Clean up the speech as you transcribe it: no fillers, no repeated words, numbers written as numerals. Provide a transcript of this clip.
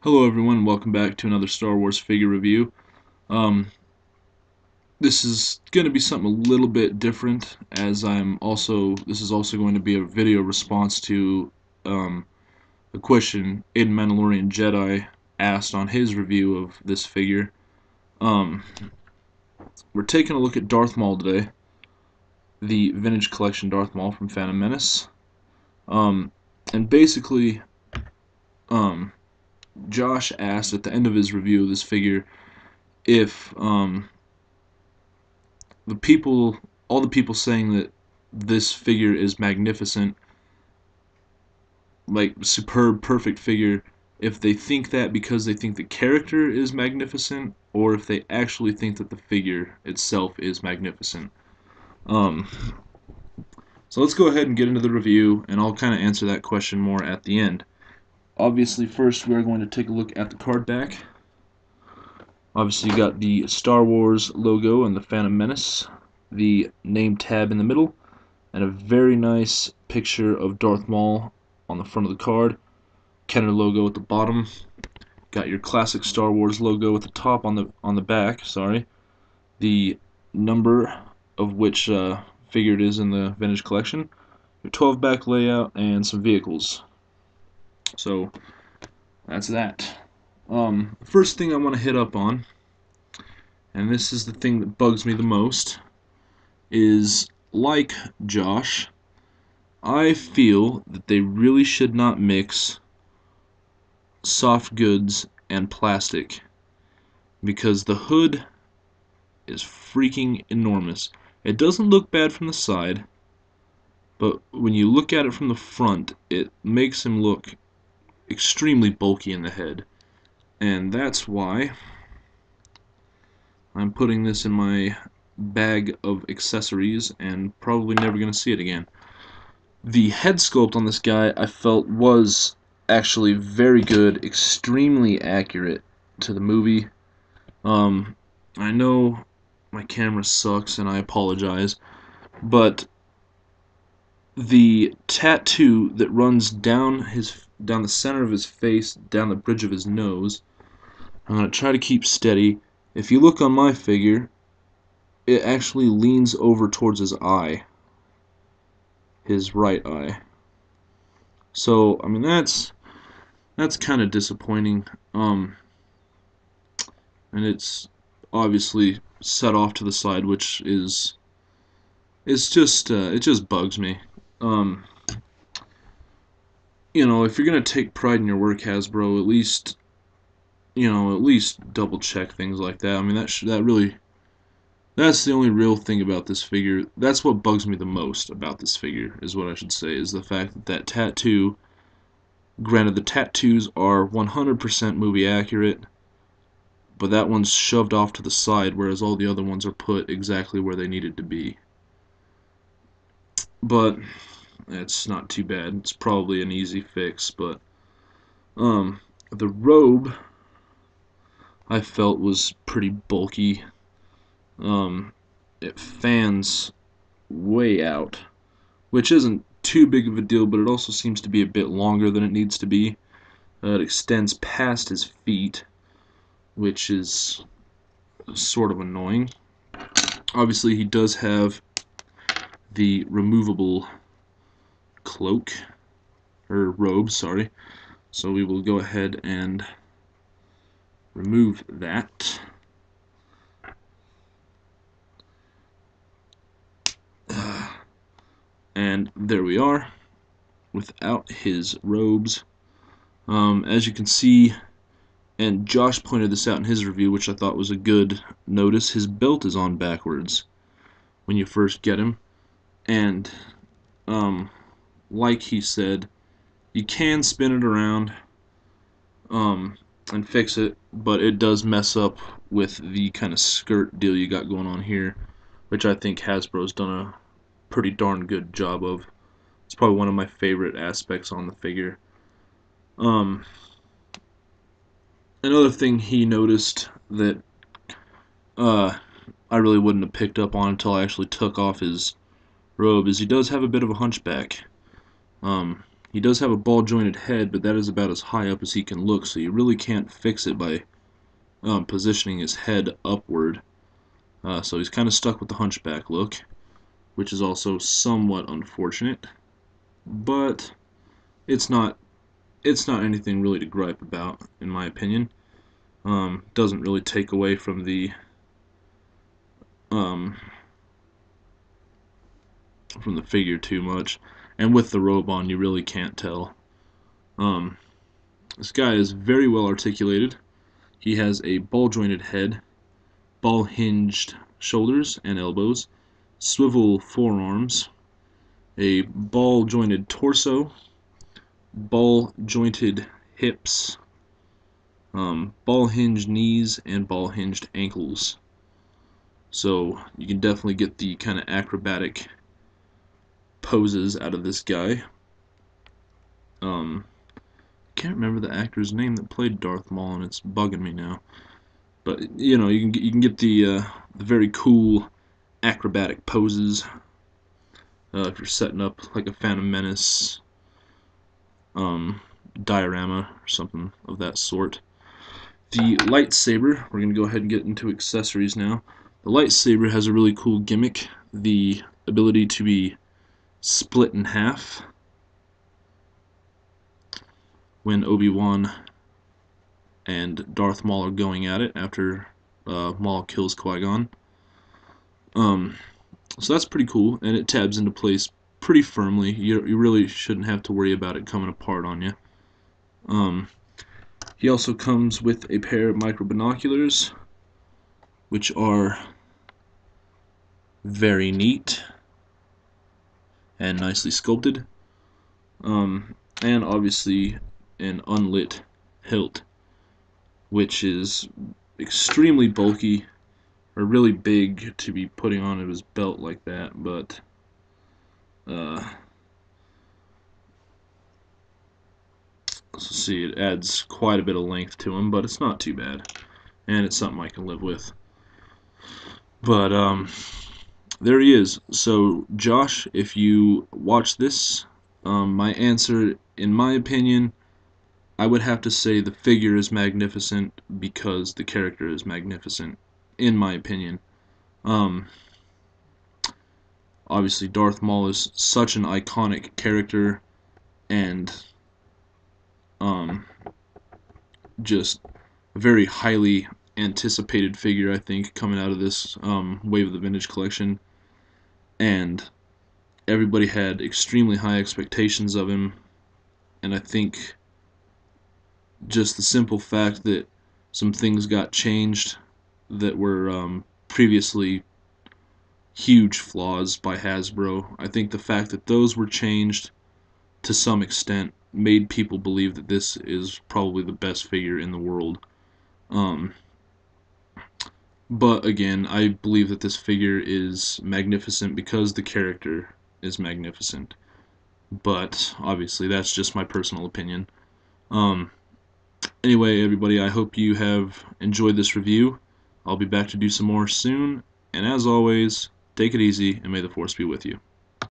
Hello everyone, welcome back to another Star Wars figure review. Um, this is going to be something a little bit different, as this is also going to be a video response to a question Aiden Mandalorian Jedi asked on his review of this figure. Um, we're taking a look at Darth Maul today, the vintage collection Darth Maul from Phantom Menace. Um, and basically, um, Josh asked at the end of his review of this figure if all the people saying that this figure is magnificent, like superb, perfect figure, if they think that because they think the character is magnificent, or if they actually think that the figure itself is magnificent. Um, so let's go ahead and get into the review, and I'll kind of answer that question more at the end. Obviously, first we're going to take a look at the card back. Obviously, you got the Star Wars logo and the Phantom Menace, the name tab in the middle, and a very nice picture of Darth Maul on the front of the card. Kenner logo at the bottom. Got your classic Star Wars logo at the top on the back. Sorry, the number of which figure it is in the vintage collection. Your 12 back layout and some vehicles. So that's that. First thing I want to hit up on, and this is the thing that bugs me the most, is like Josh, I feel that they really should not mix soft goods and plastic, because the hood is freaking enormous. It doesn't look bad from the side, but when you look at it from the front, it makes him look extremely bulky in the head. And that's why I'm putting this in my bag of accessories and probably never going to see it again. The head sculpt on this guy I felt was actually very good, extremely accurate to the movie. I know my camera sucks and I apologize, but the tattoo that runs down the center of his face, down the bridge of his nose, I'm going to try to keep steady. If you look on my figure, it actually leans over towards his eye, his right eye. So, I mean, that's kind of disappointing. And it's obviously set off to the side, which is it's just it just bugs me. Um, if you're gonna take pride in your work, Hasbro, at least double check things like that. I mean, that's the only real thing about this figure. That's what bugs me the most about this figure, is what I should say, is the fact that tattoo. Granted, the tattoos are 100% movie accurate, but that one's shoved off to the side, whereas all the other ones are put exactly where they needed to be. But it's not too bad. It's probably an easy fix, but the robe I felt was pretty bulky. It fans way out, which isn't too big of a deal, but it also seems to be a bit longer than it needs to be. It extends past his feet, which is sort of annoying. Obviously, he does have the removable cloak, or robe, sorry. So we will go ahead and remove that. And there we are, without his robes. As you can see, and Josh pointed this out in his review, which I thought was a good notice, his belt is on backwards when you first get him. And, like he said, you can spin it around and fix it, but it does mess up with the kind of skirt deal you got going on here, which I think Hasbro's done a pretty darn good job of. It's probably one of my favorite aspects on the figure. Another thing he noticed that I really wouldn't have picked up on until I actually took off his robe is he does have a bit of a hunchback. He does have a ball-jointed head, but that is about as high up as he can look, so you really can't fix it by positioning his head upward. So he's kind of stuck with the hunchback look, which is also somewhat unfortunate, but it's not anything really to gripe about, in my opinion. Doesn't really take away from the figure too much, and with the robe on, you really can't tell. This guy is very well articulated. He has a ball-jointed head, ball-hinged shoulders and elbows, swivel forearms, a ball-jointed torso, ball-jointed hips, ball-hinged knees, and ball-hinged ankles. So you can definitely get the kind of acrobatic poses out of this guy. Can't remember the actor's name that played Darth Maul, and it's bugging me now. But you know, you can get the very cool acrobatic poses if you're setting up like a Phantom Menace diorama or something of that sort. The lightsaber, we're going to go ahead and get into accessories now. The lightsaber has a really cool gimmick, the ability to be split in half when Obi-Wan and Darth Maul are going at it after Maul kills Qui-Gon. So that's pretty cool, and it tabs into place pretty firmly. You really shouldn't have to worry about it coming apart on you. He also comes with a pair of micro binoculars, which are very neat and nicely sculpted. And obviously an unlit hilt, which is extremely bulky, or really big to be putting on his belt like that, but let's see, it adds quite a bit of length to him, but it's not too bad, and it's something I can live with. But there he is. So Josh, if you watch this, my answer, in my opinion, I would have to say the figure is magnificent because the character is magnificent, in my opinion. Obviously Darth Maul is such an iconic character, and just a very highly anticipated figure, I think, coming out of this wave of the vintage collection. And everybody had extremely high expectations of him, and I think just the simple fact that some things got changed that were previously huge flaws by Hasbro, I think the fact that those were changed to some extent made people believe that this is probably the best figure in the world. But again, I believe that this figure is magnificent because the character is magnificent. But obviously, that's just my personal opinion. Anyway, everybody, I hope you have enjoyed this review. I'll be back to do some more soon. And as always, take it easy, and may the Force be with you.